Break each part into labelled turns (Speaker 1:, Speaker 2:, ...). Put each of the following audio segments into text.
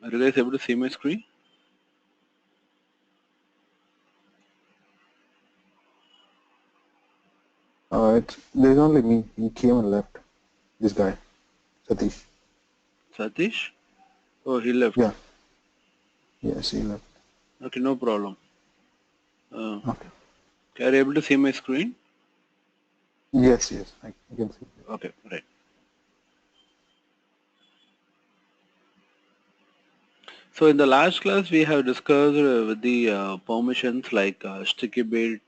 Speaker 1: Are you guys able to see my screen?
Speaker 2: There's only me. He came and left. This guy, Satish.
Speaker 1: Satish? Oh, he left.
Speaker 2: Yeah. Yes, he left.
Speaker 1: Okay, no problem.
Speaker 2: Okay.
Speaker 1: Are you able to see my screen?
Speaker 2: Yes, yes. I can see.
Speaker 1: Okay, right. So in the last class, we have discussed with the permissions like sticky bit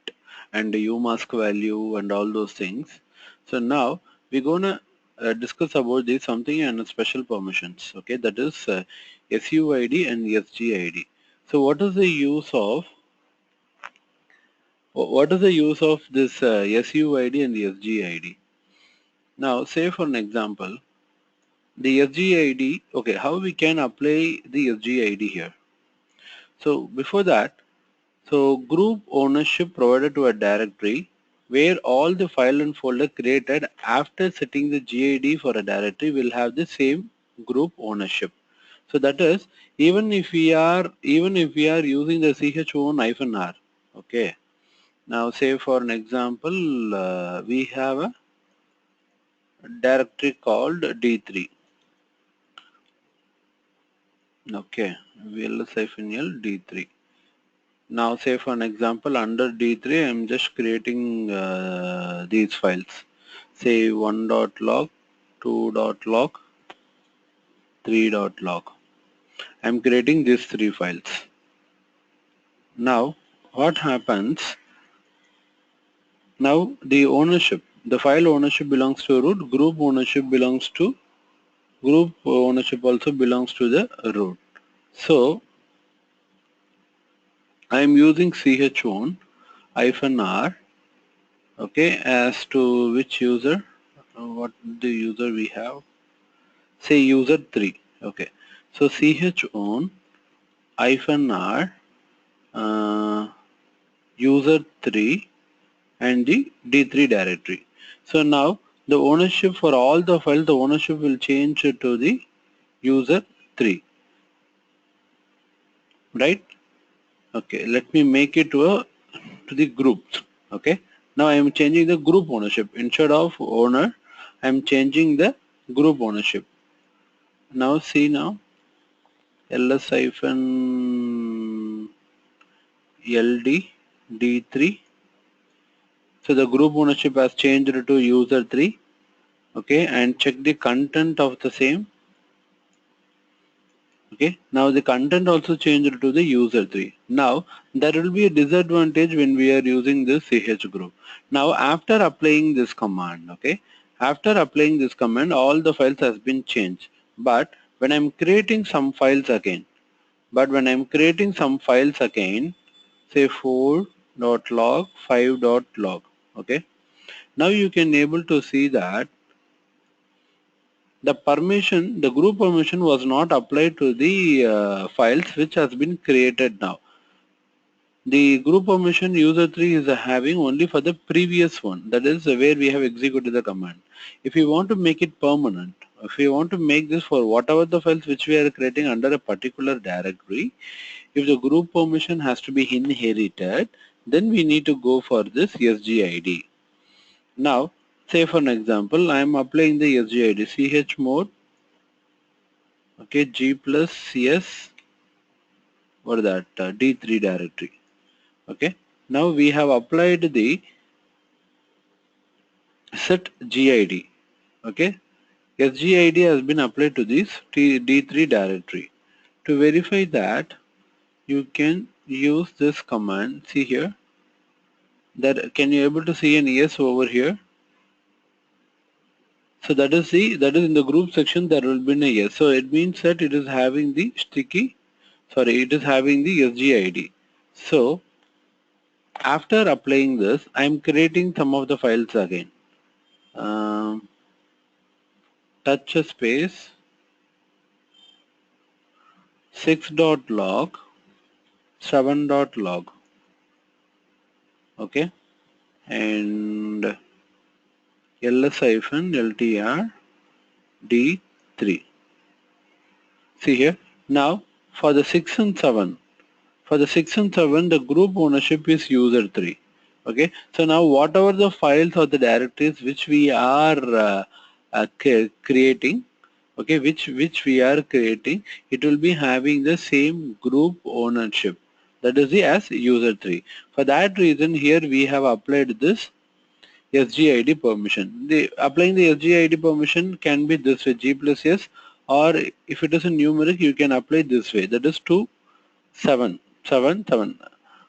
Speaker 1: and the umask value and all those things. So now we're gonna discuss about this something and special permissions. Okay, that is SUID and SGID. So what is the use of this SUID and the SGID? Now, say for an example, the SGID. Okay, how we can apply the SGID here? So before that, so group ownership provided to a directory where all the file and folder created after setting the GID for a directory will have the same group ownership. So that is even if we are using the chone-r. Okay. Now say for an example, we have a directory called D3. Okay, vls-l D3. Now say for an example under D3 I'm just creating these files. Say 1.log, 2.log, 3.log. I'm creating these three files. Now what happens? Now the file ownership belongs to root, group ownership also belongs to the root. So I'm using chown -r, okay, as to which user, what the user we have, say user 3, okay. So chown -r user 3 and the D3 directory. So now the ownership for all the files, the ownership will change to the user 3, right? Okay, let me make it to the groups. Okay, now I am changing the group ownership instead of owner. I am changing the group ownership. Now see now ls hyphen ld d3. So the group ownership has changed to user 3. Okay, and check the content of the same. Okay, now the content also changed to the user 3. Now there will be a disadvantage when we are using this ch group. Now after applying this command, okay, after applying this command all the files has been changed. But when I'm creating some files again, say 4.log, 5.log, okay, now you can able to see that the group permission was not applied to the files which has been created now. The group permission user 3 is having only for the previous one, that is where we have executed the command. If you want to make it permanent, if you want to make this for whatever the files which we are creating under a particular directory, if the group permission has to be inherited, then we need to go for this SGID. Now, say for an example, I am applying the SGID chmod, okay, G plus CS, what is that, D3 directory. Okay, now we have applied the set GID. Okay, SGID has been applied to this D3 directory. To verify that, you can use this command. See here, that can you able to see an yes over here? So that is in the group section there will be a yes. So it means that it is having the it is having the SGID. So after applying this, I am creating some of the files again. Touch a space 6.log 7.log, okay, and ls-ltr d3. See here, Now for the 6 and 7, the group ownership is user 3. Okay, so now whatever the files or the directories which we are creating, okay, which we are creating, it will be having the same group ownership, that is the as user 3. For that reason, here we have applied this SGID permission. Applying the SGID permission can be this way, G plus S, or if it is a numeric, you can apply this way, that is 2 7 7 7.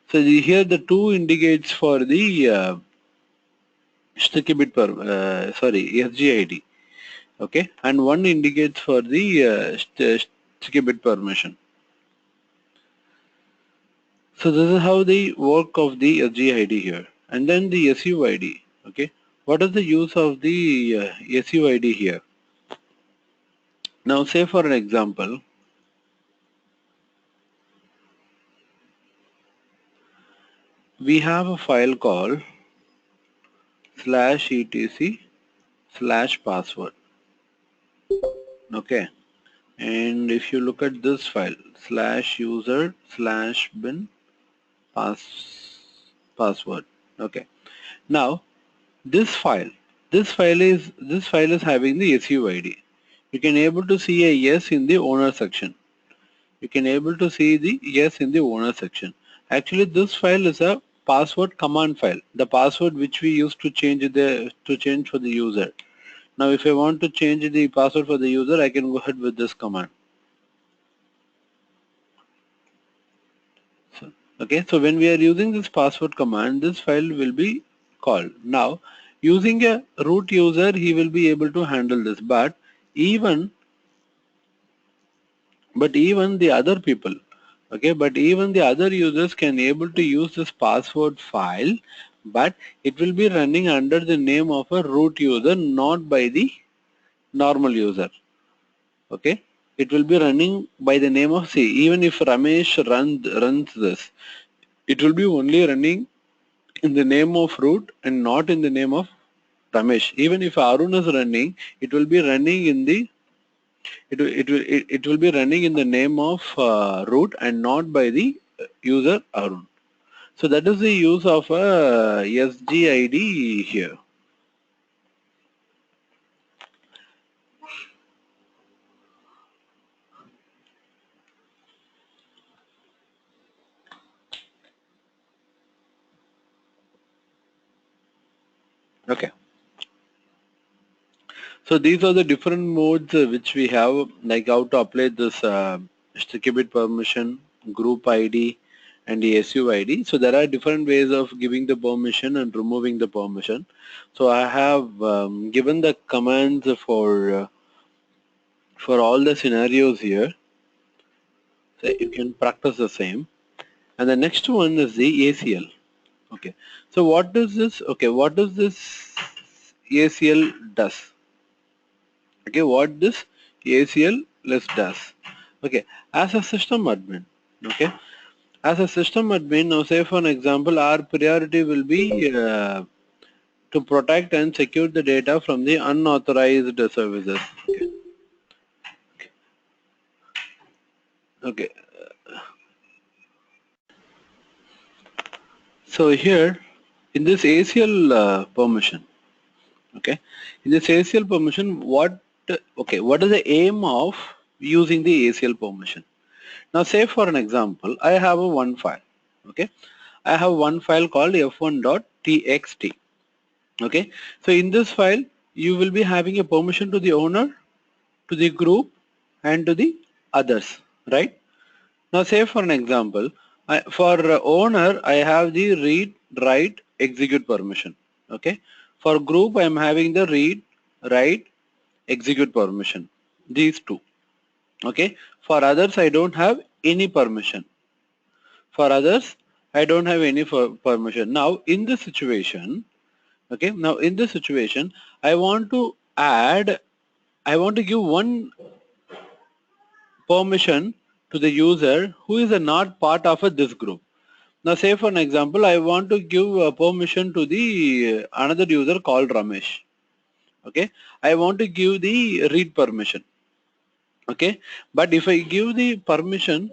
Speaker 1: So here the 2 indicates for the sticky bit per SGID, okay, and 1 indicates for the sticky bit permission. So this is how the work of the SGID here, and then the SUID. Okay, what is the use of the SUID here? Now say for an example, we have a file called /etc/password. Okay, and if you look at this file /user/bin password. Okay, now this file is having the SUID. You can able to see a yes in the owner section. You can able to see the yes in the owner section. Actually, this file is a password command file, the password which we use to change for the user. Now if I want to change the password for the user, I can go ahead with this command. Okay, so when we are using this password command, this file will be called. Now using a root user, he will be able to handle this, but even the other people, okay, but even the other users can able to use this password file, but it will be running under the name of a root user, not by the normal user. Okay, it will be running by the name of, see, even if Ramesh runs this, it will be only running in the name of root and not in the name of Ramesh. Even if Arun is running, it will be running in the it will be running in the name of root and not by the user Arun. So that is the use of a SGID here. Okay. So these are the different modes which we have, like how to apply this sticky bit permission, group ID, and the SUID. So there are different ways of giving the permission and removing the permission. So I have given the commands for all the scenarios here. So you can practice the same. And the next one is the ACL. Okay. So what does this? Okay, what does this ACL does? Okay, what this ACL list does? Okay, as a system admin. Okay, as a system admin, now say for an example, our priority will be to protect and secure the data from the unauthorized services. Okay. Okay. So here in this ACL permission, okay, in this ACL permission, what is the aim of using the ACL permission? Now say for an example, I have a one file, okay, I have one file called f1.txt. Okay, so in this file you will be having a permission to the owner, to the group, and to the others, right? Now say for an example, for owner I have the read, write, execute permission. Okay, for group I am having the read, write, execute permission, these two. Okay, for others I don't have any permission. For others I don't have any permission. Now in this situation, okay, now in this situation I want to give one permission to the user who is not part of this group. Now say for an example, I want to give permission to the another user called Ramesh. Okay, I want to give the read permission. Okay, but if I give the permission,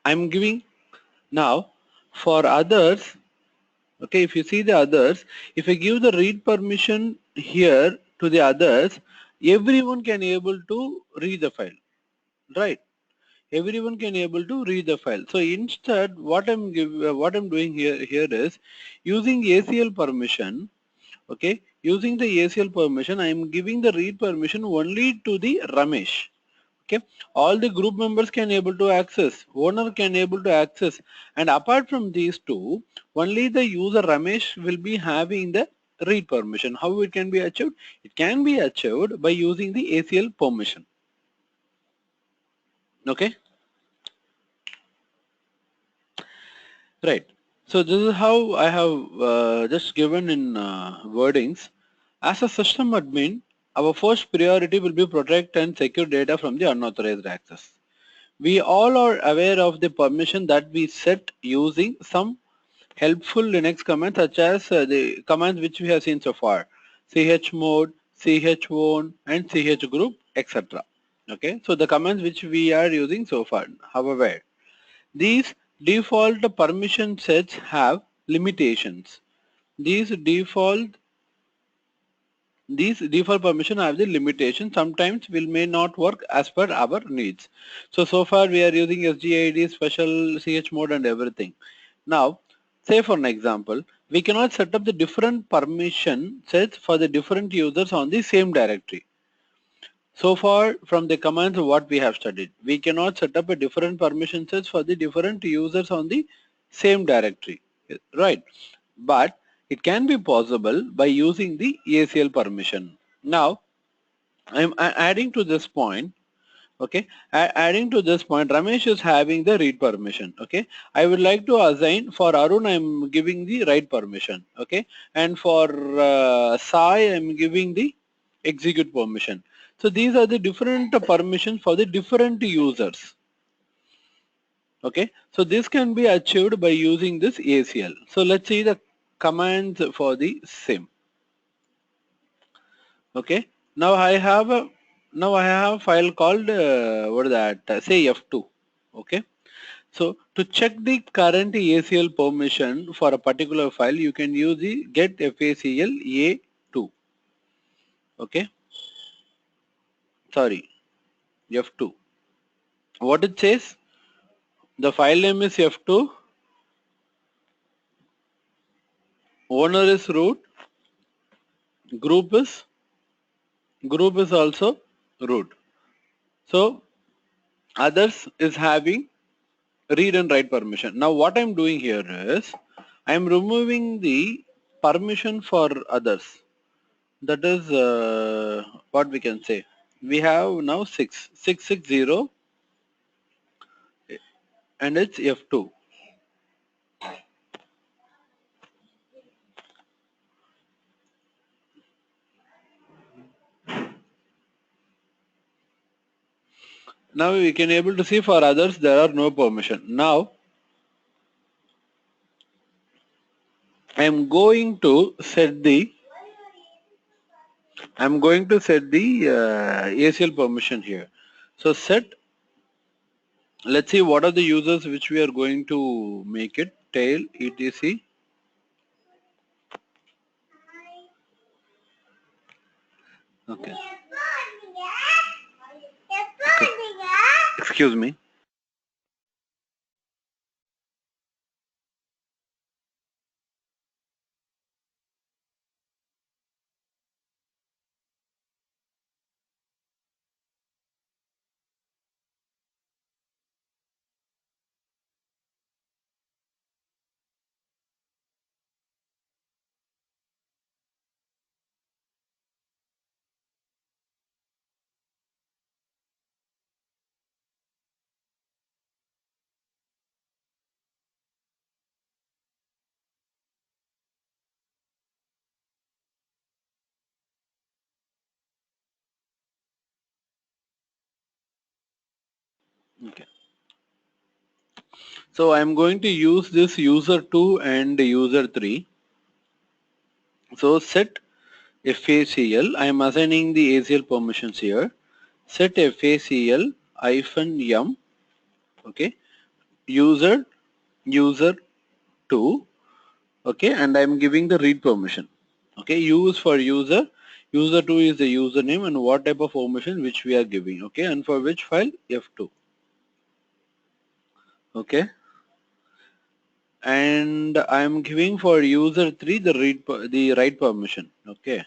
Speaker 1: I'm giving now for others. Okay, if you see the others, if I give the read permission here to the others, everyone can able to read the file, right? Everyone can able to read the file. So instead, what I'm doing here is using ACL permission. Okay, using the ACL permission, I am giving the read permission only to the Ramesh. Okay, all the group members can able to access, owner can able to access, and apart from these two, only the user Ramesh will be having the read permission. How it can be achieved? It can be achieved by using the ACL permission. Okay, right. So this is how I have just given in wordings. As a system admin, our first priority will be protect and secure data from the unauthorized access. We all are aware of the permission that we set using some helpful Linux commands such as the commands which we have seen so far, chmod, chown and chgroup, etc. Okay, so the commands which we are using so far. However, these default permission sets have limitations. These default permission have the limitation. Sometimes will may not work as per our needs. So far we are using SGID, special chmod and everything. Now, say for an example, we cannot set up the different permission sets for the different users on the same directory. So far from the commands what we have studied, we cannot set up a different permission sets for the different users on the same directory, right? But it can be possible by using the ACL permission. Now, I'm adding to this point. Okay, adding to this point, Ramesh is having the read permission. Okay, I would like to assign for Arun, I'm giving the write permission. Okay, and for Sai, I'm giving the execute permission. So these are the different permissions for the different users. Okay, so this can be achieved by using this ACL. So let's see the commands for the same. Okay, now I have a file called what is that? Say F2. Okay, so to check the current ACL permission for a particular file, you can use the get FACL A2. Okay, sorry, F2. What it says? The file name is F2. Owner is root. Group is also root. So others is having read and write permission. Now what I'm doing here is I'm removing the permission for others. That is what we can say. We have now 660 and it's F2. Now we can able to see for others there are no permission. Now I'm going to set the ACL permission here. So set, let's see what are the users which we are going to make it, tail etc. Okay. Excuse me. Okay. So I'm going to use this user 2 and user 3. So set FACL, I am assigning the ACL permissions here. Set FACL -m, okay, user 2, okay, and I am giving the read permission. Okay, use for user 2 is the username and what type of permission which we are giving, okay, and for which file, F2, okay, and I am giving for user 3 the write permission, okay.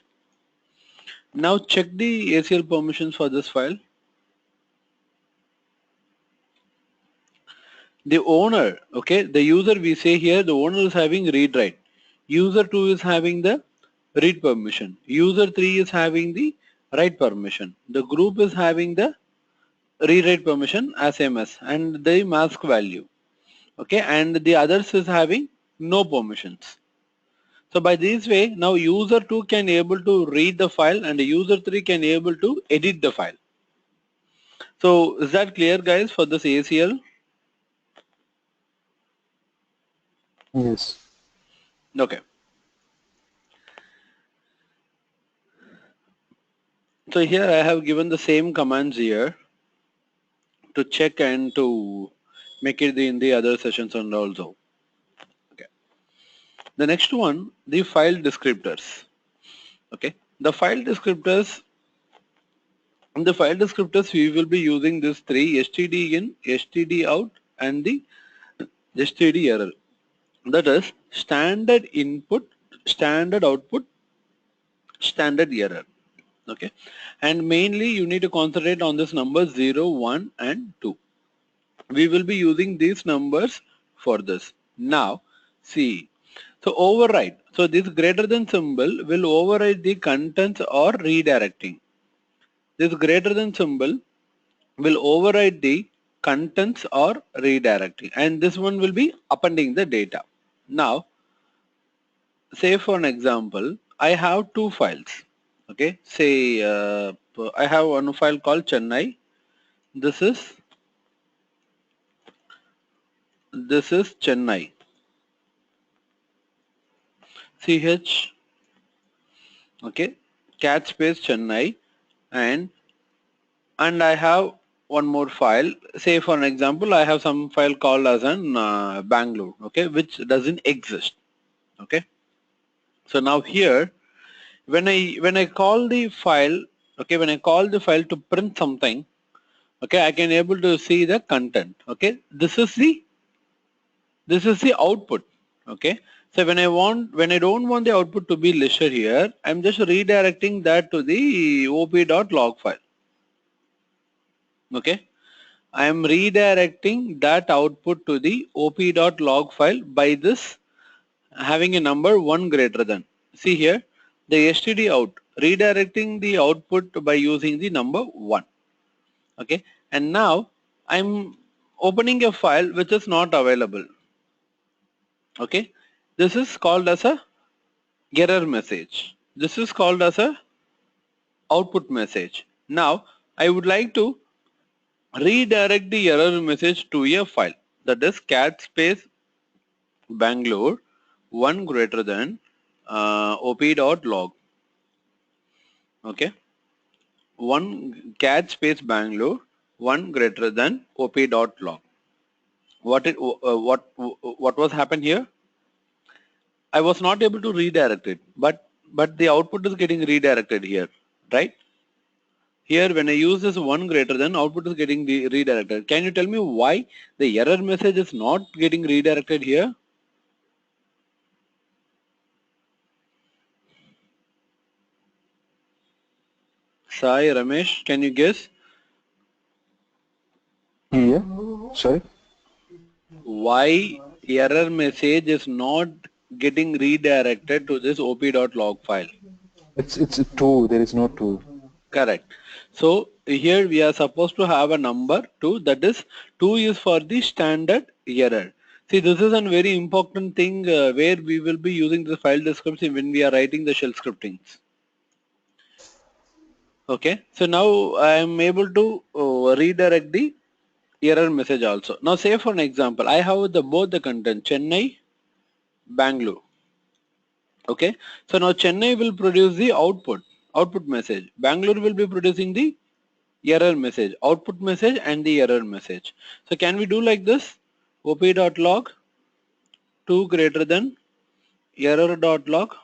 Speaker 1: Now check the ACL permissions for this file. The owner, okay, the user we say here, the owner is having read write. User 2 is having the read permission. User 3 is having the write permission. The group is having the read write permission as MS and the mask value. Okay, and the others is having no permissions. So by this way, now user 2 can able to read the file and the user 3 can able to edit the file. So is that clear, guys, for this ACL?
Speaker 2: Yes.
Speaker 1: Okay. So here I have given the same commands here to check and to make it in the other sessions and also. Okay. The next one, the file descriptors. Okay. The file descriptors. In the file descriptors, we will be using these three: std in, std out, and the std error. That is standard input, standard output, standard error. Okay, and mainly you need to concentrate on this number 0, 1, and 2. We will be using these numbers for this. Now, see, so override. So this greater than symbol will override the contents or redirecting. This greater than symbol will override the contents or redirecting, and this one will be appending the data. Now, say for an example, I have two files. Okay, say I have one file called Chennai. This is Chennai. CH, okay, cat space Chennai, and I have one more file. Say for an example, I have some file called as an Bangalore, okay, which doesn't exist. Okay, so now here when I call the file, okay, when I call the file to print something, okay, I can able to see the content. Okay, this is the output. Okay, so when I don't want the output to be listed here, I'm just redirecting that to the op.log file. Okay, I am redirecting that output to the op.log file by this having a number 1 greater than. See here, the std out, redirecting the output by using the number 1. Okay, and now I'm opening a file which is not available. Okay, this is called as a error message. This is called as a output message. Now I would like to redirect the error message to a file, that is cat space Bangalore 1 greater than op.log. Okay, 1 cat space Bangalore 1 greater than op.log. What was happened here? I was not able to redirect it, but the output is getting redirected here, right? Here when I use this 1 greater than, output is getting redirected. Can you tell me why the error message is not getting redirected here? Sai, Ramesh, can you guess?
Speaker 2: Yeah. Sorry.
Speaker 1: Why error message is not getting redirected to this op.log file?
Speaker 2: It's a 2. There is no 2.
Speaker 1: Correct. So here we are supposed to have a number 2, that is 2 is for the standard error. See, this is a very important thing where we will be using the file description when we are writing the shell scriptings. Okay, so now I am able to redirect the error message also. Now say for an example, I have both the content Chennai, Bangalore. Okay, so now Chennai will produce the output message. Bangalore will be producing the error message, output message and the error message. So can we do like this? op.log 2 greater than error.log.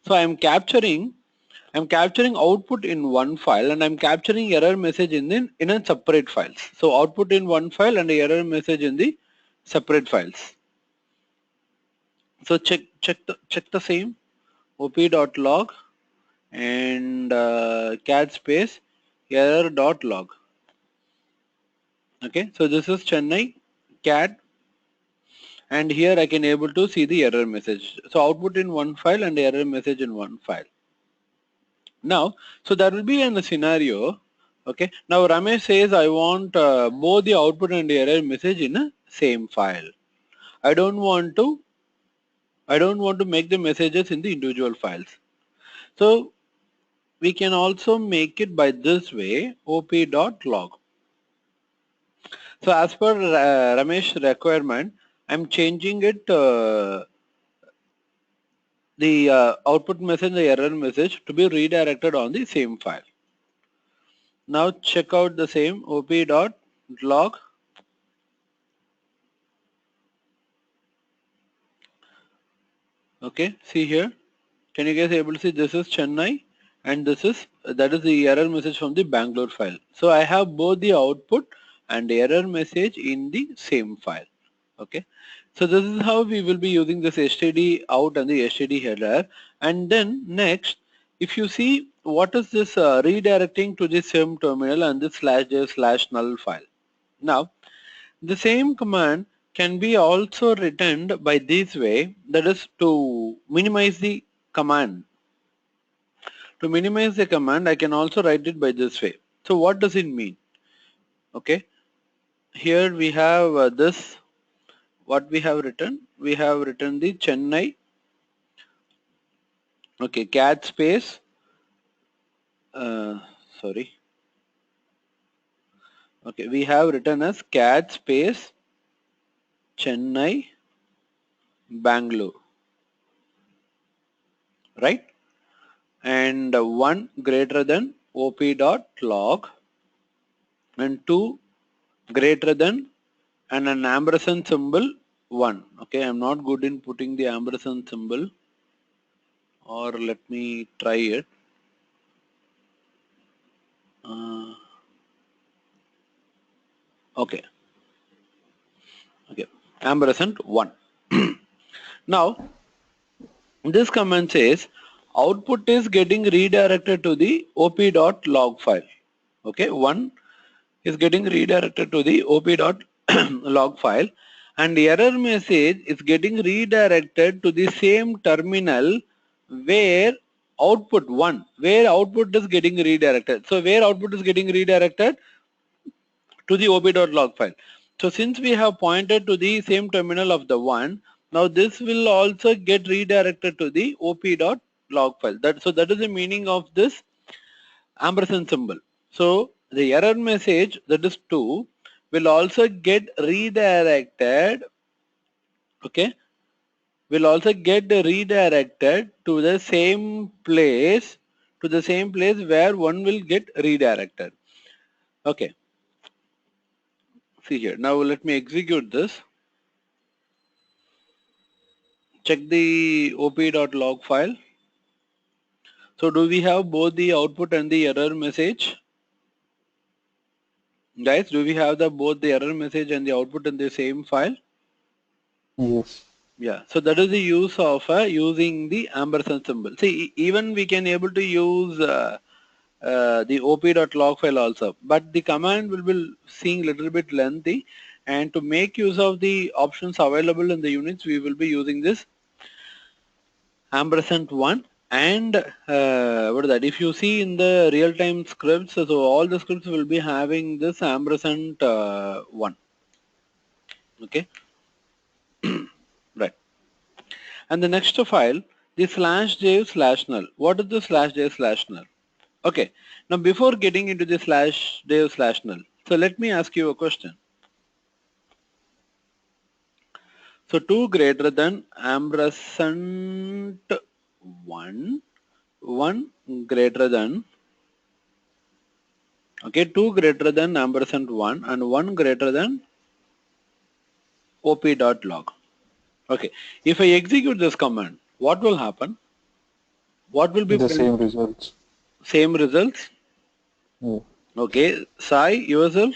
Speaker 1: So I'm capturing output in one file and I'm capturing error message in a separate files. So output in one file and the error message in the separate files. So check the same op.log and cat space error.log. Okay, so this is Chennai cat, and here I can able to see the error message. So output in one file and the error message in one file. Now, so there will be a scenario. Okay, now Ramesh says I want both the output and the error message in a same file. I don't want to make the messages in the individual files. So we can also make it by this way, op.log. So as per Ramesh requirement, I'm changing it the output message, the error message to be redirected on the same file. Now check out the same op.log. Okay, see here. Can you guys able to see this is Chennai and this is that is the error message from the Bangalore file. So I have both the output and the error message in the same file. Okay, so this is how we will be using this std out and the std header. And then next, if you see what is this redirecting to the same terminal and the /j/null file. Now the same command can be also written by this way, that is to minimize the command. To minimize the command, I can also write it by this way. So what does it mean? Okay, here we have this, what we have written. We have written the Chennai, okay, cat space, sorry. Okay, we have written as cat space Chennai, Bangalore, right? And 1 greater than op.log and 2 greater than and an ampersand symbol 1. Okay, I'm not good in putting the ampersand symbol, or let me try it. Okay, ampersand 1. Now this command says output is getting redirected to the op.log file. Okay, 1 is getting redirected to the op.log file, and the error message is getting redirected to the same terminal where output is getting redirected. So where output is getting redirected? To the op.log file. So since we have pointed to the same terminal of the one, now this will also get redirected to the op.log file. So that is the meaning of this ampersand symbol. So the error message, that is 2, will also get redirected, okay, will also get redirected to the same place, where 1 will get redirected. Okay, see here. Now let me execute this. Check the op.log file. So do we have both the output and the error message? Guys, do we have both the error message and the output in the same file?
Speaker 2: Yes.
Speaker 1: Yeah, so that is the use of using the ampersand symbol. See, even we can able to use the op.log file also, but the command will be seeing little bit lengthy, and to make use of the options available in the units, we will be using this ampersand 1. And what is that? If you see in the real-time scripts, so all the scripts will be having this ampersand 1. Okay, right. And the next file, the /j/null. What is the /j/null? Okay, now before getting into the /j/null, so let me ask you a question. So 2 greater than ampersand 1, 1 greater than, okay, 2 greater than ampersand 1 and 1 greater than op.log. Okay, if I execute this command, what will happen? What will be
Speaker 2: The
Speaker 1: print?
Speaker 2: same results.
Speaker 1: Same results.
Speaker 2: Yeah.
Speaker 1: Okay, Sai, yourself?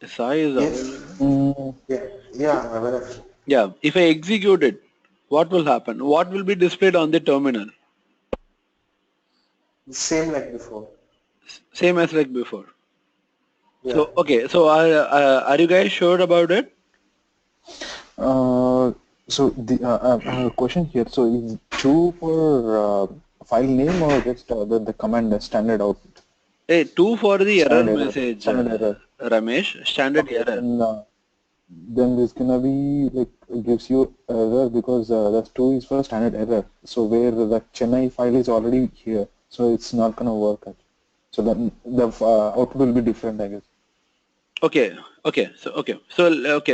Speaker 1: Sai is
Speaker 3: Yes.
Speaker 1: available.
Speaker 3: Yeah, I'm aware of it.
Speaker 1: Yeah, if I execute it, what will happen? What will be displayed on the terminal?
Speaker 3: Same like before.
Speaker 1: Same as like before.
Speaker 3: Yeah.
Speaker 1: So, okay, so are you guys sure about it?
Speaker 2: So I have a question here. So is true for file name or just the command standard output?
Speaker 1: Hey, 2 for the error
Speaker 2: Standard error.
Speaker 1: message,
Speaker 2: Standard error.
Speaker 1: Ramesh, standard
Speaker 2: Okay,
Speaker 1: error.
Speaker 2: then there's gonna be like gives you error because the 2 is for standard error. So where the Chennai file is already here, so it's not gonna work. So then the output will be different, I guess.
Speaker 1: Okay, okay,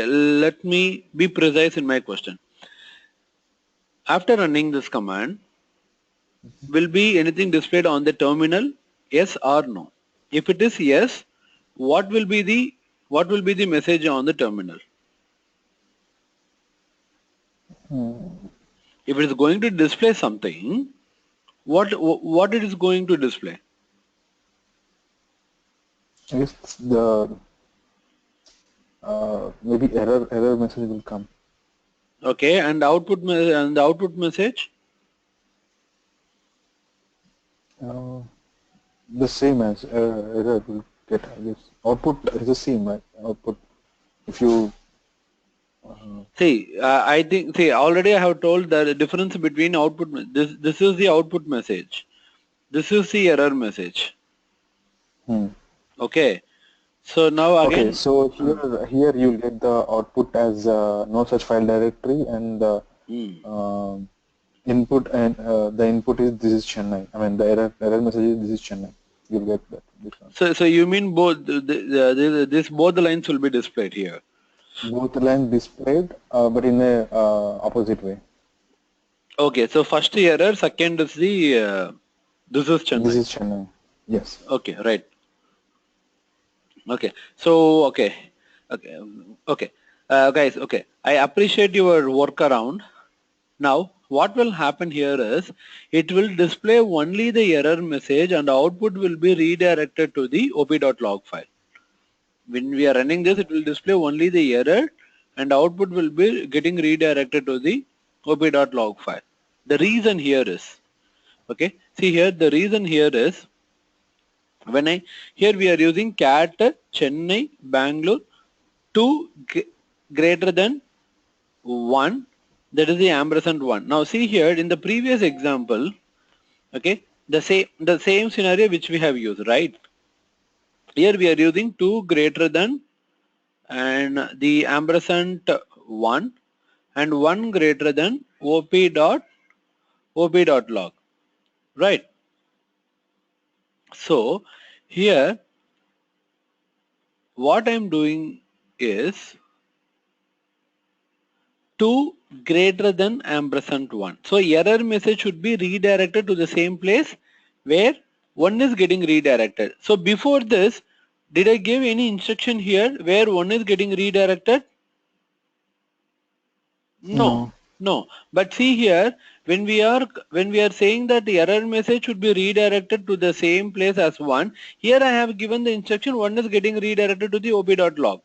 Speaker 1: let me be precise in my question. After running this command, will be anything displayed on the terminal? Yes or no? If it is yes, what will be the message on the terminal? If it is going to display something, what it is going to display?
Speaker 2: I guess the maybe error message will come.
Speaker 1: Okay, and the output message?
Speaker 2: The same as error will get, I guess. Output is the same, right? Output. If you
Speaker 1: See, I think, already I have told the difference between output. This is the output message. This is the error message. Okay. So now
Speaker 2: okay,
Speaker 1: again.
Speaker 2: so here you'll get the output as no such file directory, and the input and the input is this is Chennai. I mean the error message is this is Chennai. You'll get that. This one.
Speaker 1: So you mean both both the lines will be displayed here?
Speaker 2: Both lines displayed, but in a opposite way.
Speaker 1: Okay. So first the error, second is the this is Chennai.
Speaker 2: This is Chennai. Yes.
Speaker 1: Okay. Right. Okay. So okay. Guys. Okay. I appreciate your workaround. Now, what will happen here is, it will display only the error message and output will be redirected to the op.log file. When we are running this, it will display only the error and output will be getting redirected to the op.log file. The reason here is, okay, see here, the reason here is, here we are using cat Chennai Bangalore 2 greater than 1, that is the ampersand 1. Now see here in the previous example, okay, the same scenario which we have used, right? Here we are using 2 greater than and the ampersand 1 and 1 greater than op.log, right? So here what I'm doing is 2 greater than ampersand 1. So error message should be redirected to the same place where 1 is getting redirected. So before this, did I give any instruction here where 1 is getting redirected? No. But see here, when we are saying that the error message should be redirected to the same place as 1, here I have given the instruction 1 is getting redirected to the op.log.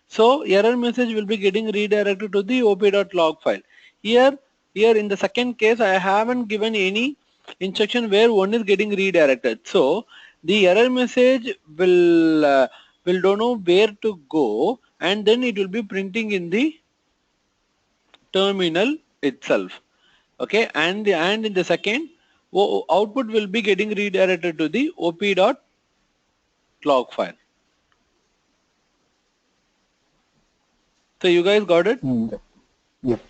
Speaker 1: So error message will be getting redirected to the op.log file. Here in the second case, I haven't given any instruction where 1 is getting redirected. So the error message will don't know where to go, and then it will be printing in the terminal itself. Okay, and in the second, output will be getting redirected to the op.log file. So you guys got it?
Speaker 2: Yep.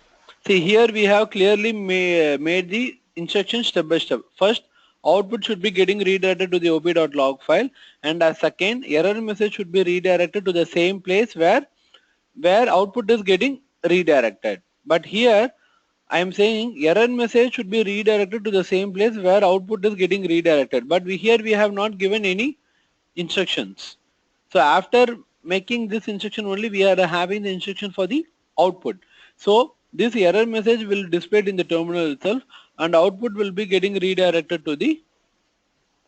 Speaker 1: See here we have clearly made the instruction step by step. First, output should be getting redirected to the op.log file, and a second error message should be redirected to the same place where output is getting redirected. But here I am saying error message should be redirected to the same place where output is getting redirected, but here we have not given any instructions. So after making this instruction only, we are having the instruction for the output. So this error message will display in the terminal itself, and output will be getting redirected to the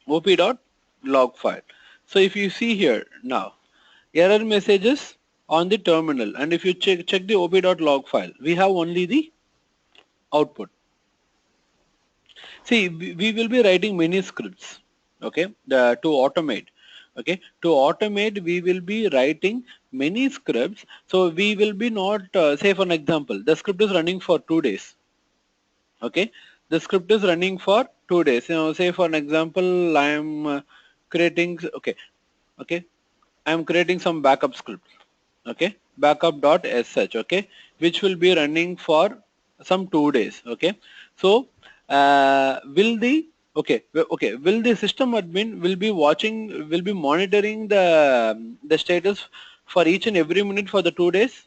Speaker 1: op.log file. So if you see here now, error messages on the terminal, and if you check the op.log file, we have only the output. See, we will be writing many scripts, okay, to automate. Okay, to automate, we will be writing many scripts. So we will be not, say for an example, the script is running for 2 days. Okay, the script is running for 2 days. You know, say for an example, I am creating, okay, I am creating some backup script. Okay, backup.sh, okay, which will be running for some 2 days. Okay, so will the system admin will be watching, will be monitoring the status for each and every minute for the 2 days?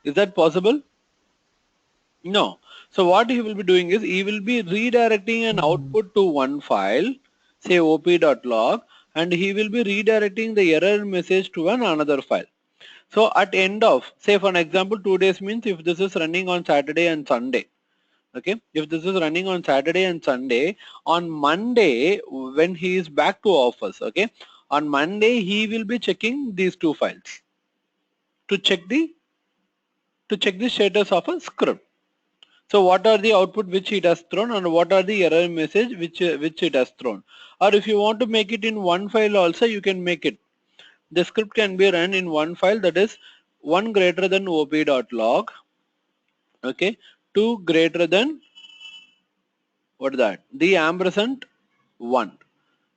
Speaker 1: Is that possible? No. So what he will be doing is he will be redirecting an output to one file, say op.log, and he will be redirecting the error message to another file. So at end of, say for an example, 2 days means if this is running on Saturday and Sunday. Okay, if this is running on Saturday and Sunday, on Monday when he is back to office, okay, on Monday he will be checking these 2 files to check the status of a script. So what are the output which it has thrown, and what are the error message which it has thrown? Or if you want to make it in one file also, you can make it. The script can be run in one file, that is 1 greater than op.log, okay, 2 greater than, what is that, the ampersand 1.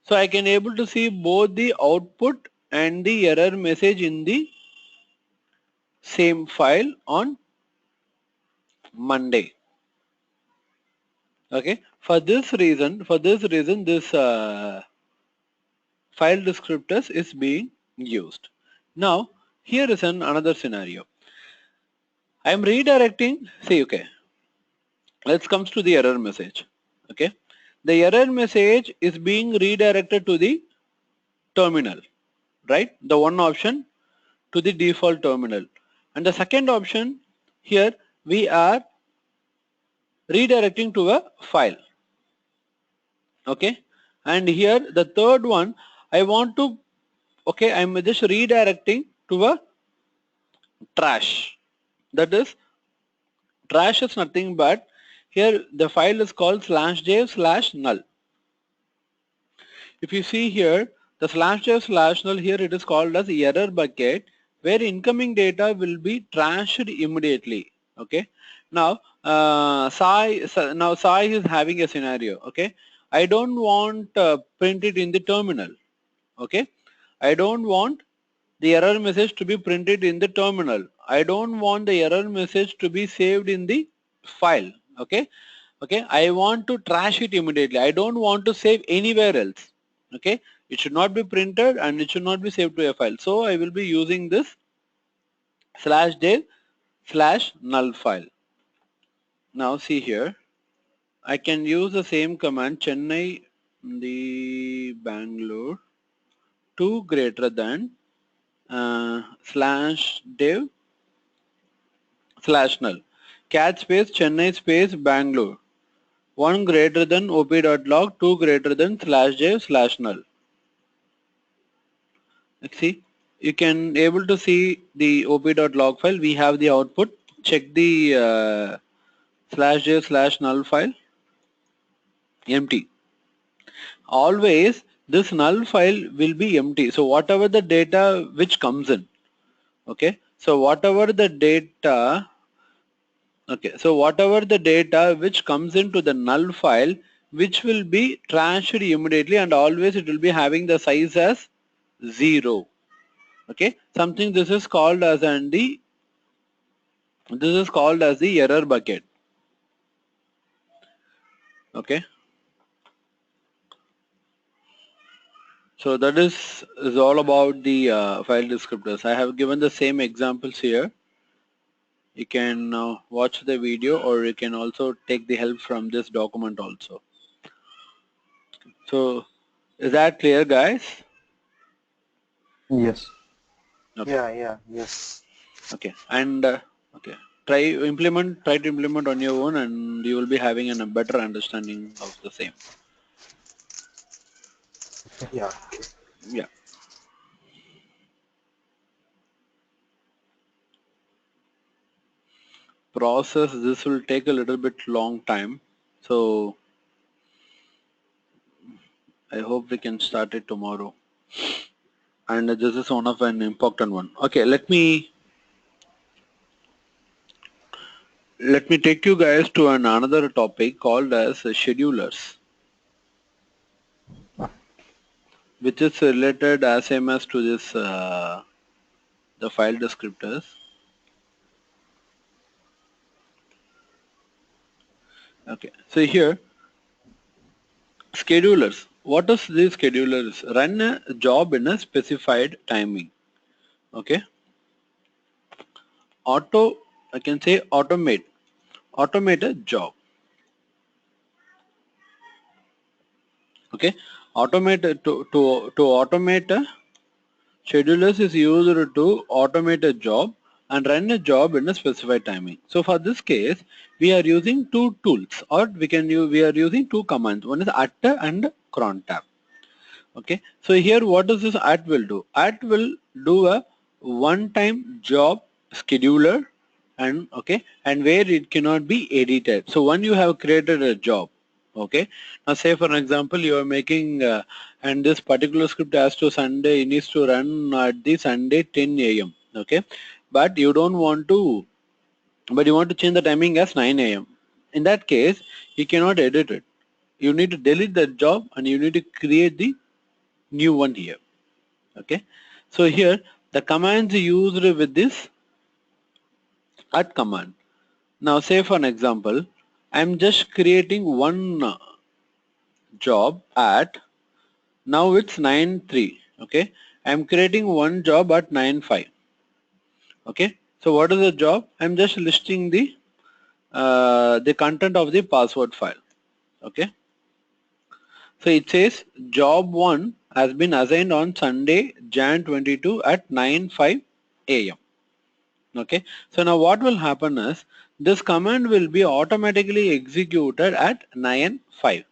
Speaker 1: So I can able to see both the output and the error message in the same file on Monday. Okay, for this reason this file descriptors is being used. Now here is another scenario. I am redirecting, say, okay, let's comes to the error message. Okay, the error message is being redirected to the terminal, right? The one option to the default terminal, and the second option here we are redirecting to a file. Okay, and here the third one I want to, okay, I'm just redirecting to a trash. That is, trash is nothing but, here the file is called /dev/null. If you see here, the /dev/null, here it is called as error bucket, where incoming data will be trashed immediately. Okay, now Sai is having a scenario. Okay, I don't want print it in the terminal. Okay, I don't want the error message to be printed in the terminal. I don't want the error message to be saved in the file. Okay, I want to trash it immediately. I don't want to save anywhere else. Okay, it should not be printed and it should not be saved to a file. So I will be using this /dev/null file. Now see here, I can use the same command, Chennai the Bangalore 2 greater than /dev/null, cat space Chennai space Bangalore 1 greater than op.log 2 greater than /dev/null. Let's see, you can able to see the op.log file. We have the output. Check the /dev/null file, empty. Always this null file will be empty. So whatever the data which comes in, okay, so whatever the data, okay, so whatever the data which comes into the null file, which will be trashed immediately, and always it will be having the size as 0. Okay, something this is called as the error bucket. Okay, So that is all about the file descriptors. I have given the same examples here. You can watch the video, or you can also take the help from this document also. So is that clear, guys?
Speaker 2: Yes.
Speaker 1: Okay.
Speaker 3: Yeah, yes.
Speaker 1: Okay. And okay. Try to implement on your own, and you will be having a better understanding of the same.
Speaker 3: Yeah.
Speaker 1: Yeah. Process, this will take a little bit long time. So I hope we can start it tomorrow. And this is one of an important one. Okay, let me take you guys to another topic called as schedulers, which is related as same as to this the file descriptors. Okay, so here schedulers. What is these schedulers? Run a job in a specified timing. Okay, I can say automate a job. Okay, to automate a schedulers is used to automate a job and run a job in a specified timing. So for this case, we are using two tools, or we are using two commands. One is at and cron tab. Okay, so here what does this at will do? At will do a one-time job scheduler, and okay, and where it cannot be edited. So when you have created a job, okay, now say for an example you are making and this particular script has to Sunday, it needs to run at the Sunday 10 a.m. okay, but you don't want to, but you want to change the timing as 9 a.m. In that case, you cannot edit it. You need to delete that job and you need to create the new one here. Okay, so here the commands used with this at command. Now say for an example, I'm just creating one job at, now it's 9:03. Okay, I'm creating one job at 9:05. Okay, so what is the job? I'm just listing the content of the password file. Okay, so it says job 1 has been assigned on Sunday, Jan 22 at 9:05 a.m. Okay, so now what will happen is this command will be automatically executed at 9:05.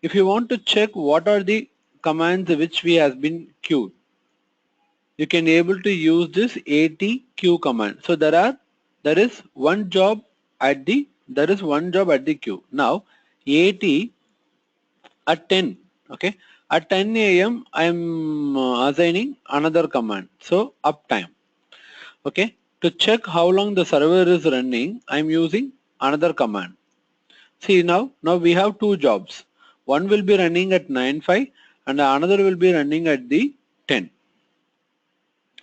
Speaker 1: If you want to check what are the commands which we has been queued, you can able to use this ATQ command. So there is one job at the queue. Now AT at 10, okay, at 10 a.m. I'm assigning another command. So uptime. Okay, to check how long the server is running, I'm using another command. See now we have two jobs. One will be running at 9:05 and another will be running at the 10.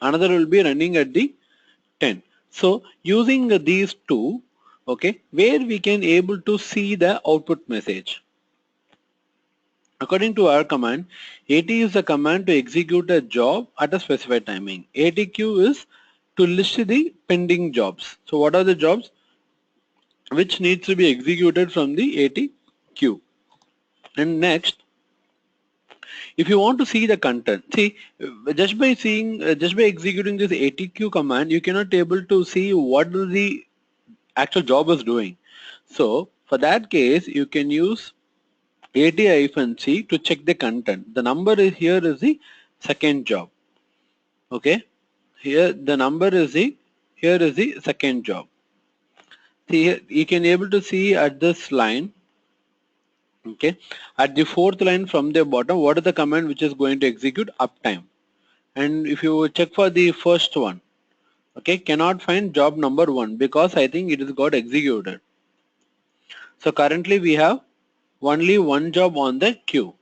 Speaker 1: Another will be running at the 10. So using these two, okay, where we can able to see the output message. According to our command, AT is the command to execute a job at a specified timing. ATQ is to list the pending jobs. So what are the jobs which needs to be executed from the ATQ? And next, if you want to see the content, see just by executing this ATQ command, you cannot able to see what the actual job is doing. So for that case, you can use AT-C to check the content. The number is here is the second job. Okay, here the number is the second job. See here, you can able to see at this line. Okay, at the fourth line from the bottom, what is the command which is going to execute? Uptime. And if you check for the first one, okay, cannot find job number 1 because I think it is got executed. So currently we have only one job on the queue.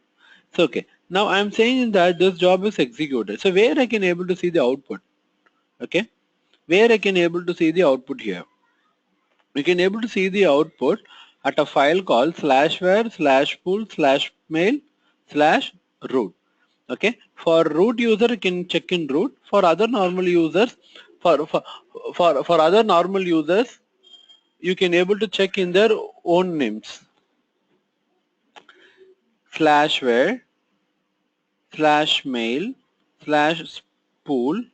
Speaker 1: So okay, now I'm saying that this job is executed. So where I can able to see the output? Okay, where I can able to see the output here? We can able to see the output at a file called /var/pool/mail/root. Okay, For root user, you can check in root. For other normal users, for other normal users, you can able to check in their own names. /var /mail /spool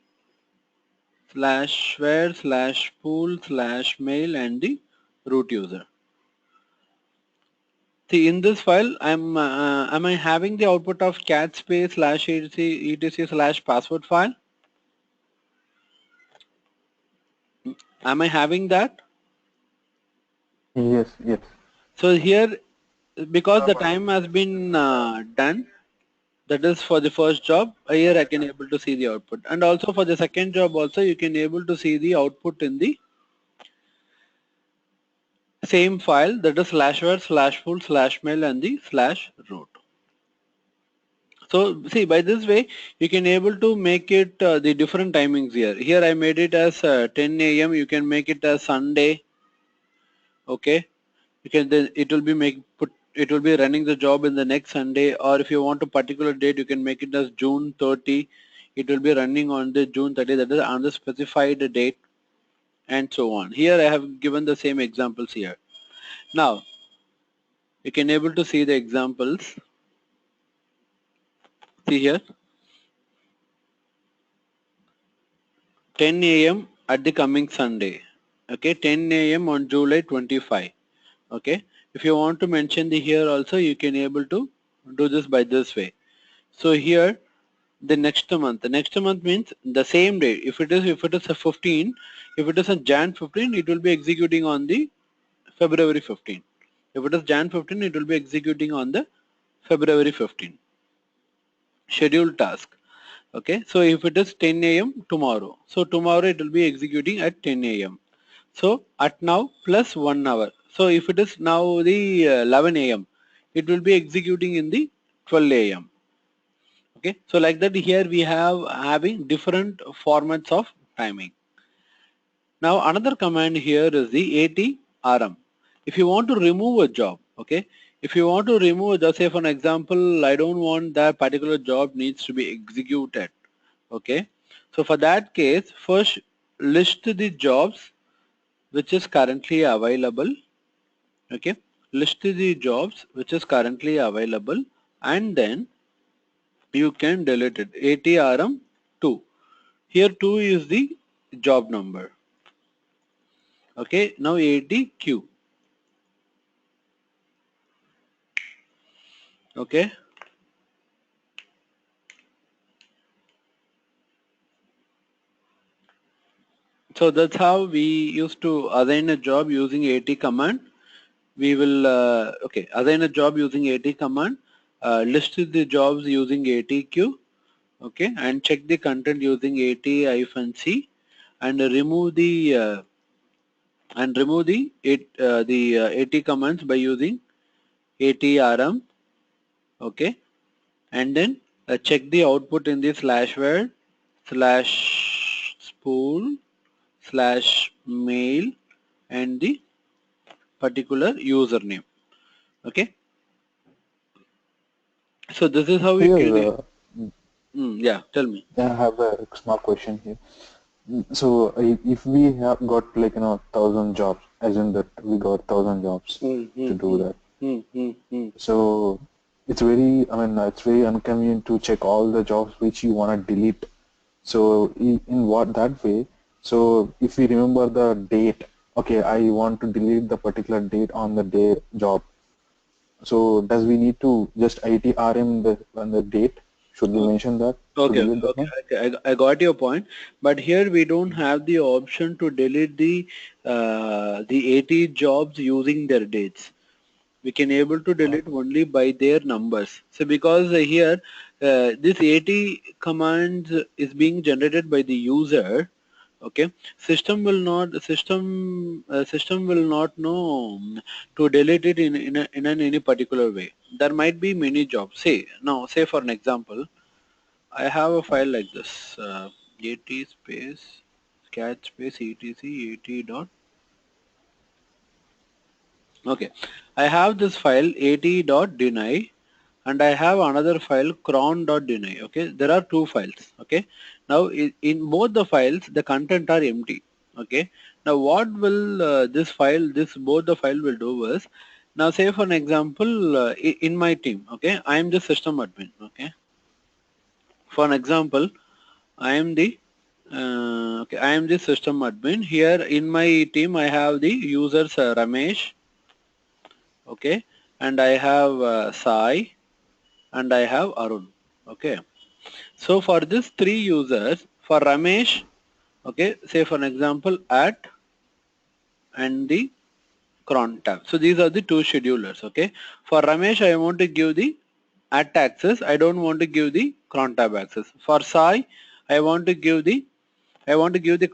Speaker 1: /var /spool /mail and the root user. See, in this file, am I having the output of cat space /etc/password file? Am I having that?
Speaker 2: Yes, yes.
Speaker 1: So here, because the time has been done, that is for the first job, here I can able to see the output. And also for the second job also, you can able to see the output in the same file, that is /var /spool /mail and the /root. So see, by this way, you can able to make it the different timings here. Here I made it as 10 a.m. You can make it as Sunday. Okay, you can then it will be it will be running the job in the next Sunday, or if you want a particular date, you can make it as June 30. It will be running on the June 30. That is on the specified date, and so on. Here I have given the same examples here. Now you can able to see the examples. See here. 10 a.m. at the coming Sunday. Okay, 10 a.m. on July 25. Okay, if you want to mention the here also, you can able to do this by this way. So here the next month means the same day. If it is a 15, if it is a Jan 15, it will be executing on the February 15. If it is Jan 15, it will be executing on the February 15. Scheduled task. Okay, so if it is 10 a.m. tomorrow, so tomorrow it will be executing at 10 a.m. So at now plus 1 hour. So if it is now the 11 a.m., it will be executing in the 12 a.m. Okay, so like that here we have having different formats of timing. Now another command here is the ATRM. If you want to remove a job, okay, if you want to remove, just say for an example, I don't want that particular job needs to be executed. Okay, so for that case, first list the jobs which is currently available. Okay, list the jobs which is currently available, and then you can delete it. ATRM 2. Here 2 is the job number. Okay, now ATQ. Okay. So that's how we used to assign a job using AT command. We will assign a job using AT command, list the jobs using ATQ, okay, and check the content using AT-C, and remove the AT commands by using ATRM, okay, and then check the output in the /var /spool /mail and the particular username. Okay, so this is how we can.
Speaker 2: Here,
Speaker 1: Yeah, tell me.
Speaker 2: I have a small question here. So if we have got like 1,000 jobs, as in that we got 1,000 jobs to do that. So it's very, it's very inconvenient to check all the jobs which you want to delete. So in what that way? So if we remember the date, okay, I want to delete the particular date on the day job. So does we need to just ITRM on the date? Should we mention that?
Speaker 1: Okay, I got your point, but here we don't have the option to delete the 80 jobs using their dates. We can able to delete only by their numbers. So because here this 80 commands is being generated by the user, okay, system will not know to delete it in any particular way. There might be many jobs. Say for an example, I have a file like this, AT space cat space etc 80 dot. Okay, I have this file 80.deny, and I have another file cron.deny. Okay, there are two files. Okay, now in both the files the content are empty. Okay, now what will this file, this both the file will do is, now say for an example in my team. Okay, I am the system admin. Okay, for an example I am the okay, I am the system admin. Here in my team I have the users Ramesh, okay, and I have Sai, and I have Arun. Okay, so for these three users, for Ramesh, okay, say for an example at and the cron tab. So these are the two schedulers. Okay, for Ramesh I want to give the at access. I don't want to give the cron tab access. For Sai I want to give the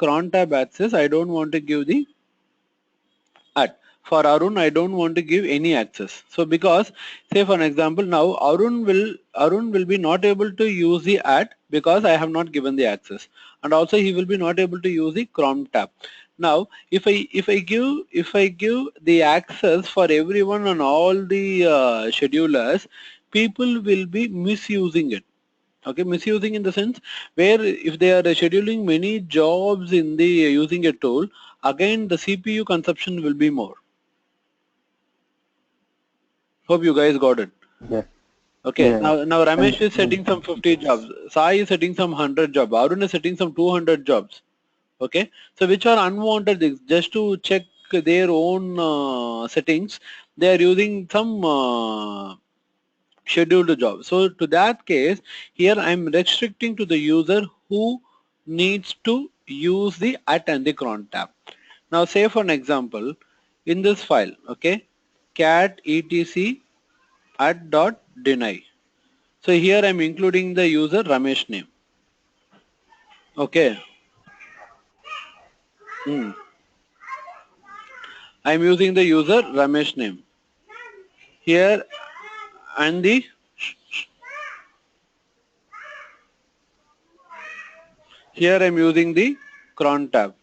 Speaker 1: cron tab access. I don't want to give the at. For Arun, I don't want to give any access. So because, say for an example, now Arun will be not able to use the at because I have not given the access, and also he will be not able to use the cron tab. Now, if I give the access for everyone on all the schedulers, people will be misusing it. Okay, misusing in the sense where if they are scheduling many jobs in the using a tool, again the CPU consumption will be more. Hope you guys got it.
Speaker 2: Yeah.
Speaker 1: Okay,
Speaker 2: Yeah.
Speaker 1: now Ramesh
Speaker 2: And
Speaker 1: is setting some 50 jobs, Sai is setting some 100 jobs, Arun is setting some 200 jobs. Okay, so which are unwanted things, just to check their own settings, they are using some scheduled job. So to that case, here I am restricting to the user who needs to use the at and the cron tab. Now say for an example, in this file, okay, cat etc at dot deny. So here I am including the user Ramesh name. Okay. I am using the user Ramesh name. Here and the here I am using the cron tab.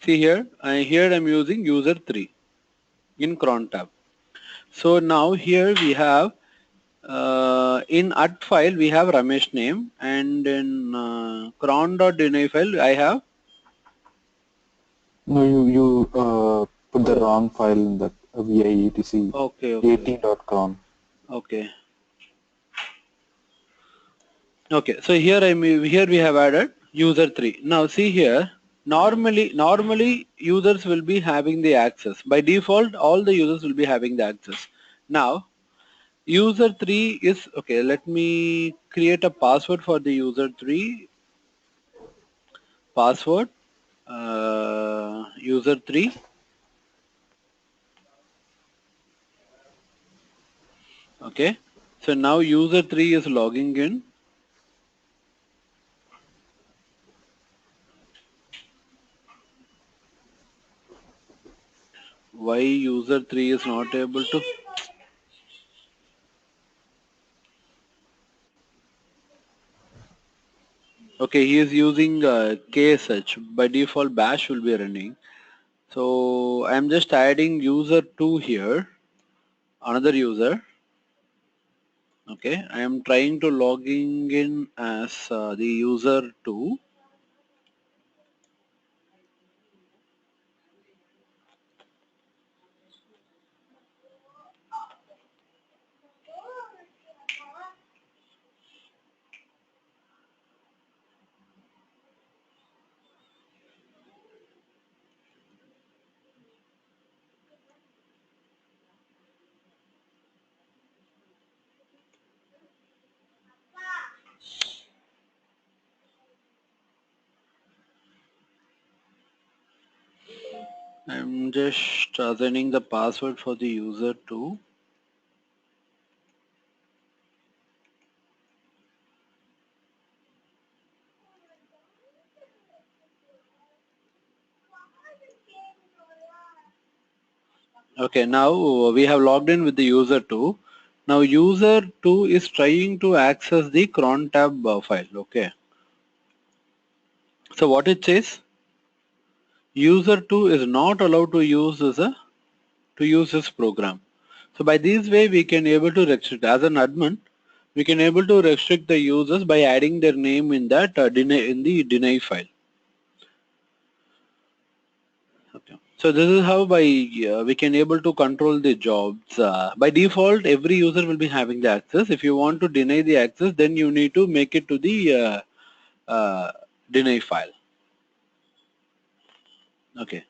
Speaker 1: See here, here I am using user 3 in cron tab. So now here we have in at file we have Ramesh name, and in cron.deny file I have,
Speaker 2: no, you put the wrong file in the VIETC
Speaker 1: okay,
Speaker 2: 80.com.
Speaker 1: okay. Okay, so here here we have added user 3. Now see here, normally users will be having the access. By default, all the users will be having the access. Now user 3 is okay. Let me create a password for the user 3. Password user 3. Okay, so now user 3 is logging in. Why user 3 is not able to? Okay, he is using KSH. By default, bash will be running. So I'm just adding user 2 here, another user. Okay, I am trying to logging in as the user 2. I'm just assigning the password for the user 2. Okay, now we have logged in with the user 2. Now user 2 is trying to access the cron tab file. Okay. So what it says? User 2 is not allowed to use this program. So by this way we can able to restrict, as an admin we can able to restrict the users by adding their name in that deny file. Okay. So this is how we can able to control the jobs. By default every user will be having the access. If you want to deny the access, then you need to make it to the deny file. Okay.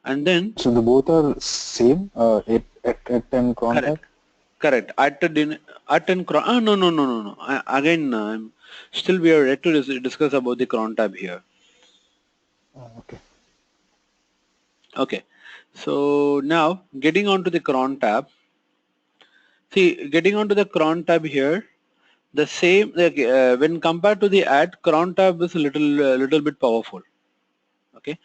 Speaker 1: And then
Speaker 2: So the both are same, at and cron tab?
Speaker 1: correct. At and cron. No. Again, still we are yet to discuss about the cron tab here.
Speaker 2: Oh, okay.
Speaker 1: Okay. So now getting on to the cron tab. See, getting onto the cron tab here, the same when compared to the add, cron tab is a little bit powerful. Okay.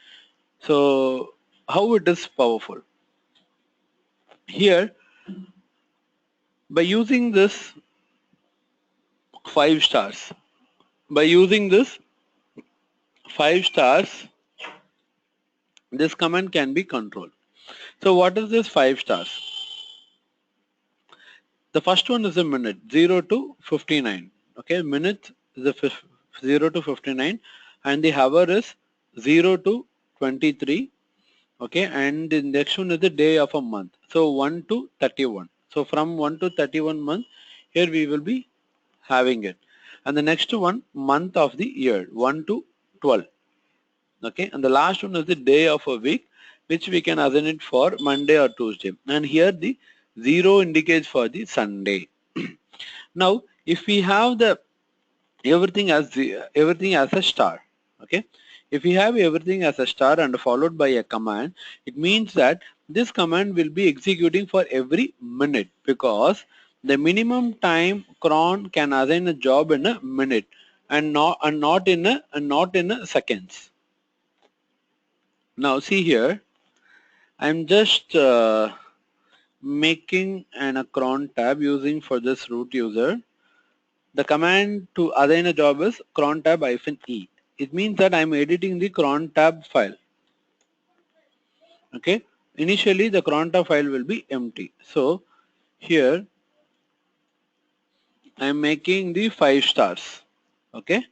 Speaker 1: So how it is powerful? Here, by using this 5 stars, this command can be controlled. So what is this 5 stars? The first one is a minute, 0 to 59. Okay, minute is a 0 to 59, and the hour is 0 to 23. Okay, and the next one is the day of a month. So 1 to 31. So from 1 to 31 month, here we will be having it. And the next one, month of the year, 1 to 12. Okay, and the last one is the day of a week, which we can assign it for Monday or Tuesday. And here the 0 indicates for the Sunday. Now, if we have the everything as a star, okay, if we have everything as a star and followed by a command, it means that this command will be executing for every minute, because the minimum time cron can assign a job in a minute and not in a seconds. Now see here, I'm just making an cron tab using for this root user. The command to assign a job is cron tab -e. It means that I'm editing the cron tab file. Okay. Initially the cron tab file will be empty. So here I'm making the 5 stars. Okay.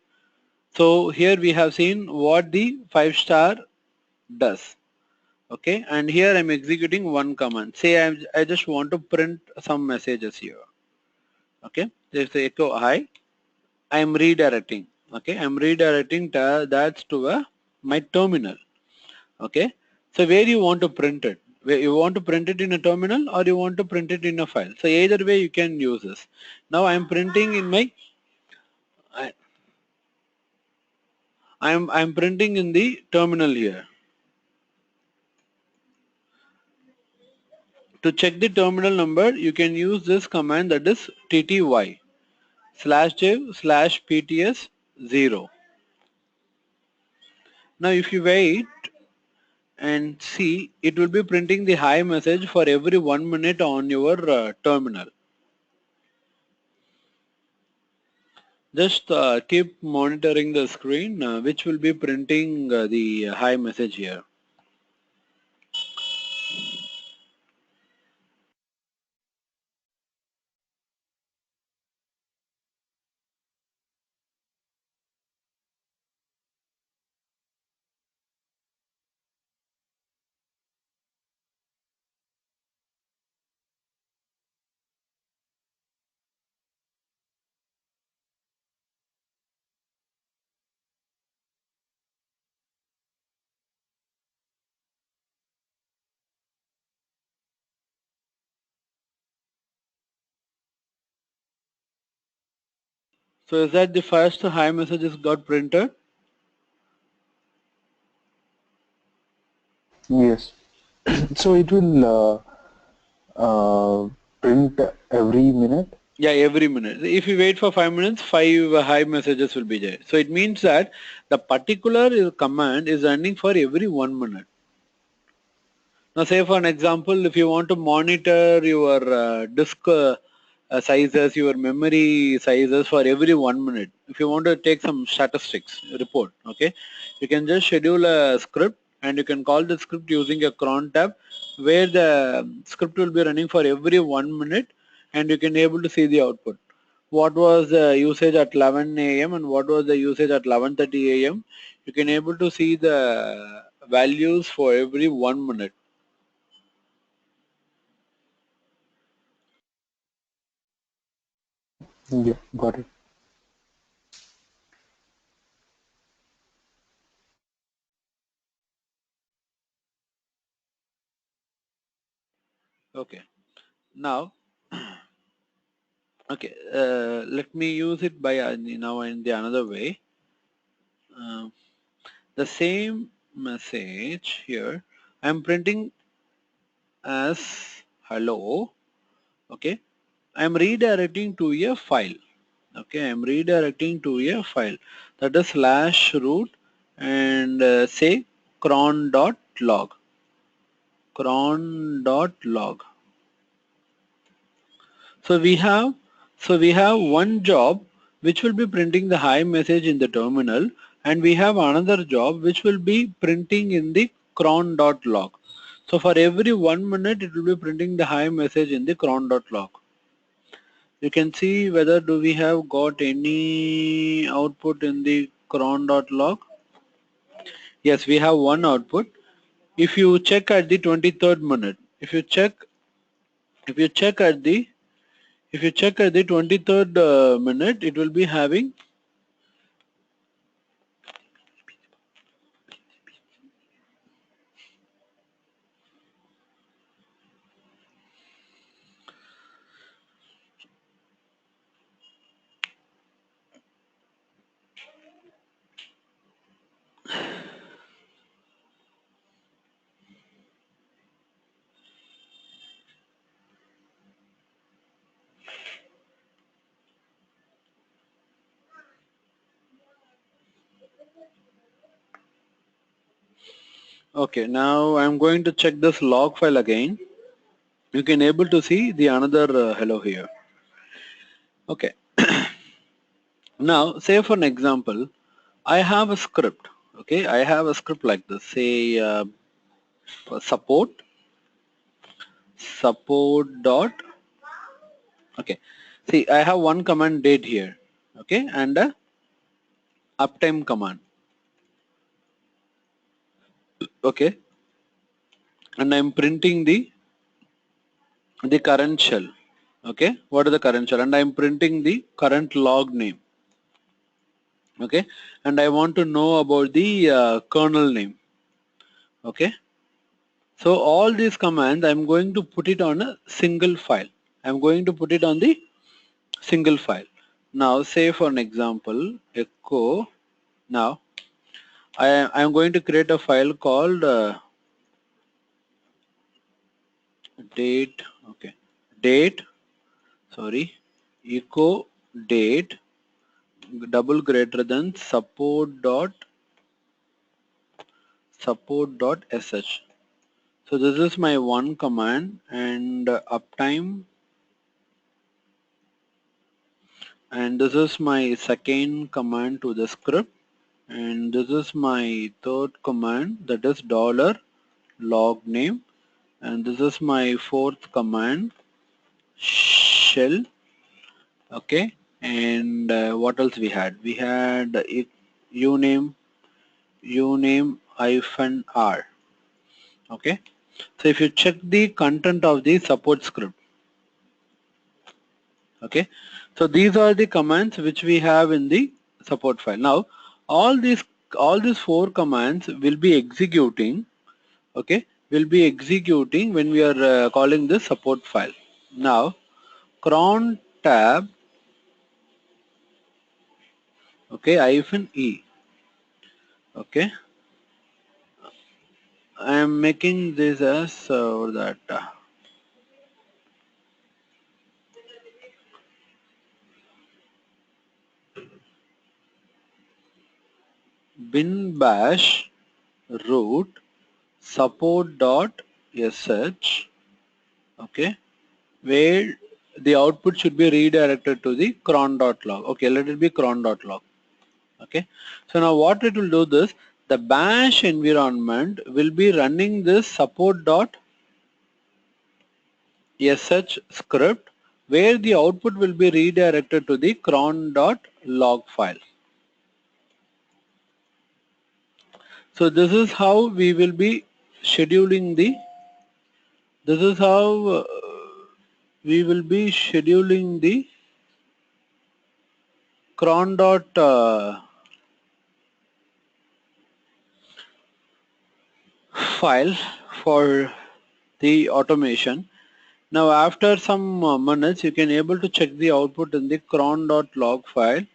Speaker 1: So here we have seen what the 5 star does. Okay. And here I'm executing one command. Say I just want to print some messages here. Okay. There's the echo hi. I'm redirecting. Okay. I'm redirecting that to my terminal. Okay, so where you want to print it? Where you want to print it in a terminal or you want to print it in a file? So either way you can use this. Now I'm printing in my I'm printing in the terminal here. To check the terminal number, you can use this command, that is tty/dev/pts0. Now if you wait and see, it will be printing the hi message for every 1 minute on your terminal. Just keep monitoring the screen, which will be printing the hi message here. So is that the first hi messages got printed?
Speaker 2: Yes. So it will print every minute?
Speaker 1: Yeah, every minute. If you wait for 5 minutes, 5 hi messages will be there. So it means that the particular command is running for every 1 minute. Now say for an example, if you want to monitor your disk sizes, your memory sizes for every 1 minute, if you want to take some statistics report, okay, you can just schedule a script and you can call the script using a cron tab where the script will be running for every 1 minute and you can able to see the output. What was the usage at 11 a.m. and what was the usage at 11:30 a.m. You can able to see the values for every 1 minute.
Speaker 2: Yeah, got it.
Speaker 1: Okay. Now, okay, let me use it by now in the another way. Um, the same message here, I'm printing as hello. Okay, I'm redirecting to a file. Okay, I'm redirecting to a file that is /root and say cron.log. Cron.log. So we have one job which will be printing the hi message in the terminal, and we have another job which will be printing in the cron.log. So for every 1 minute it will be printing the hi message in the cron.log. You can see whether do we have got any output in the cron.log. Yes, we have one output. If you check at the 23rd minute, if you check at the 23rd minute, it will be having. Okay, now I'm going to check this log file again. You can able to see the another hello here. Okay. Now, say for an example, I have a script. Okay, I have a script like this. Say support dot. Okay, see I have one command date here. Okay, and a uptime command. Okay, and I'm printing the current shell. Okay, what is the current shell? And I'm printing the current log name. Okay, and I want to know about the kernel name. Okay, so all these commands I'm going to put it on a single file. I'm going to put it on the single file. Now say for an example echo. Now I'm going to create a file called date. Okay, date, sorry, echo date double greater than support.sh. So this is my one command, and uptime, and this is my second command to the script, and this is my third command, that is $log name, and this is my fourth command, shell. Okay, and what else we had? We had uname -r. Okay, so if you check the content of the support script, okay, so these are the commands which we have in the support file. Now all these four commands will be executing. Okay, will be executing when we are calling this support file. Now cron tab, okay, -e. Okay, I am making this as that bin bash root support dot sh, okay, where the output should be redirected to the cron.log. Okay, let it be cron.log. Okay, so now what it will do this, the bash environment will be running this support.sh script where the output will be redirected to the cron.log file. So this is how we will be scheduling the, this is how we will be scheduling the cron dot file for the automation. Now after some minutes you can able to check the output in the cron.log file.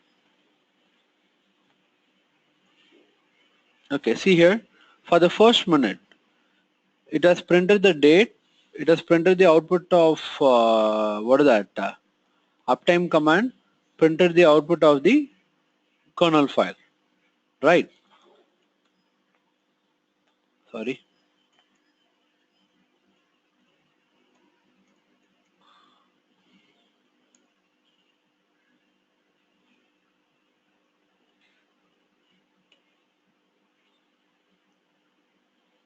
Speaker 1: Okay, see here, for the first minute it has printed the date, it has printed the output of what is that, uptime command, printed the output of the kernel file, right? Sorry.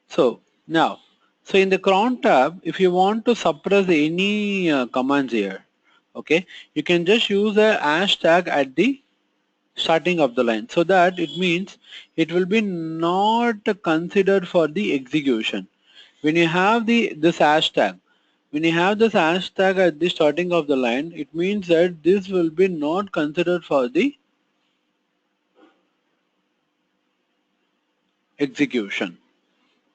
Speaker 1: So now, so in the cron tab, if you want to suppress any commands here, okay, you can just use a hashtag at the starting of the line, so that it means it will be not considered for the execution. When you have this hashtag, when you have this hashtag at the starting of the line, it means that this will be not considered for the execution.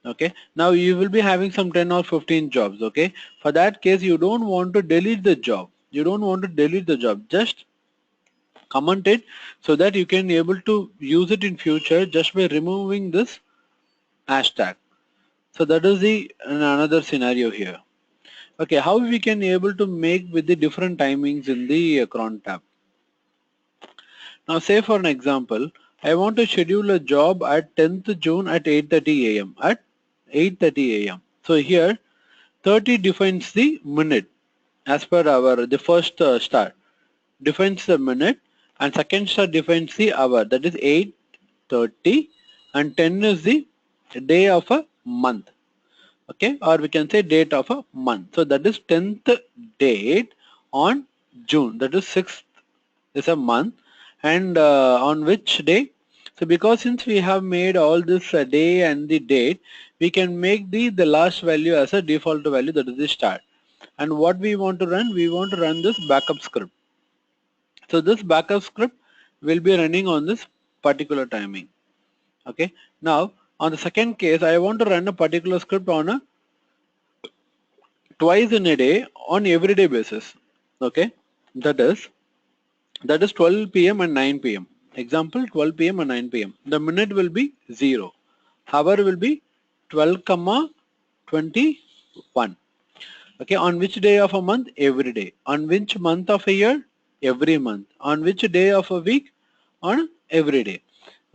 Speaker 1: Okay, now you will be having some 10 or 15 jobs. Okay, for that case you don't want to delete the job, just comment it so that you can able to use it in future just by removing this hashtag. So that is the another scenario here. Okay, how we can able to make with the different timings in the cron tab. Now say for an example, I want to schedule a job at 10th June at 8:30 a.m. at 8:30 a.m. So here 30 defines the minute as per our the first star defines the minute, and second star defines the hour, that is 8:30, and 10 is the day of a month. Okay, or we can say date of a month. So that is 10th date on June, that is 6th is a month, and on which day. So because since we have made all this day and the date, we can make the last value as a default value, that is the start. And what we want to run, we want to run this backup script. So this backup script will be running on this particular timing. Okay, now on the second case, I want to run a particular script on a twice in a day on everyday basis. Okay, that is 12 p.m. and 9 p.m. Example, 12 p.m. and 9 p.m. The minute will be 0. Hour will be 12, 21. Okay, on which day of a month? Every day. On which month of a year? Every month. On which day of a week? On every day.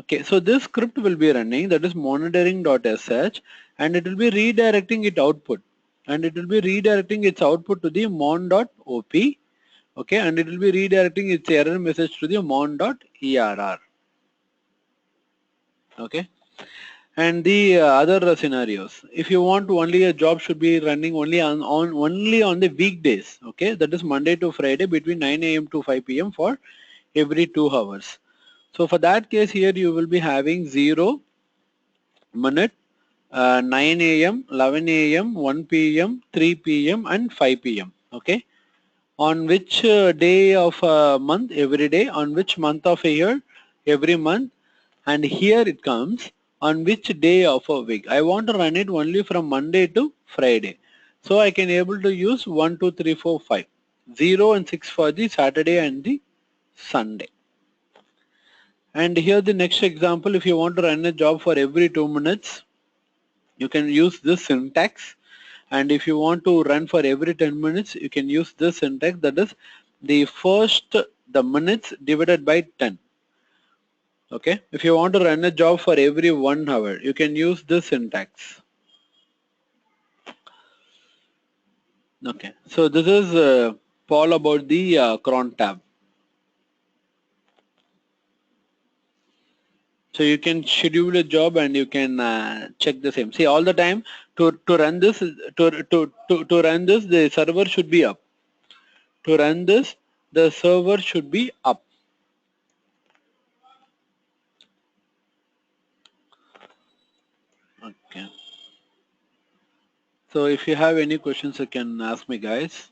Speaker 1: Okay, so this script will be running, that is monitoring.sh, and it will be redirecting its output. And it will be redirecting its output to the mon.op. Okay, and it will be redirecting its error message to the mon.err. Okay, and the other scenarios, if you want to only a job should be running only on the weekdays. Okay, that is Monday to Friday between 9 a.m. to 5 p.m. for every 2 hours. So for that case here you will be having 0 minute, 9 a.m., 11 a.m., 1 p.m., 3 p.m. and 5 p.m. Okay, on which day of a month? Every day. On which month of a year? Every month. And here it comes, on which day of a week. I want to run it only from Monday to Friday. So I can able to use 1, 2, 3, 4, 5. 0 and 6 for the Saturday and the Sunday. And here the next example, if you want to run a job for every 2 minutes, you can use this syntax. And if you want to run for every 10 minutes, you can use this syntax, that is the minutes divided by 10. Okay, if you want to run a job for every 1 hour, you can use this syntax. Okay, so this is Paul about the cron tab. So you can schedule a job and you can check the same. See, all the time to run this to run this, the server should be up. To run this, the server should be up. Okay. So if you have any questions, you can ask me, guys.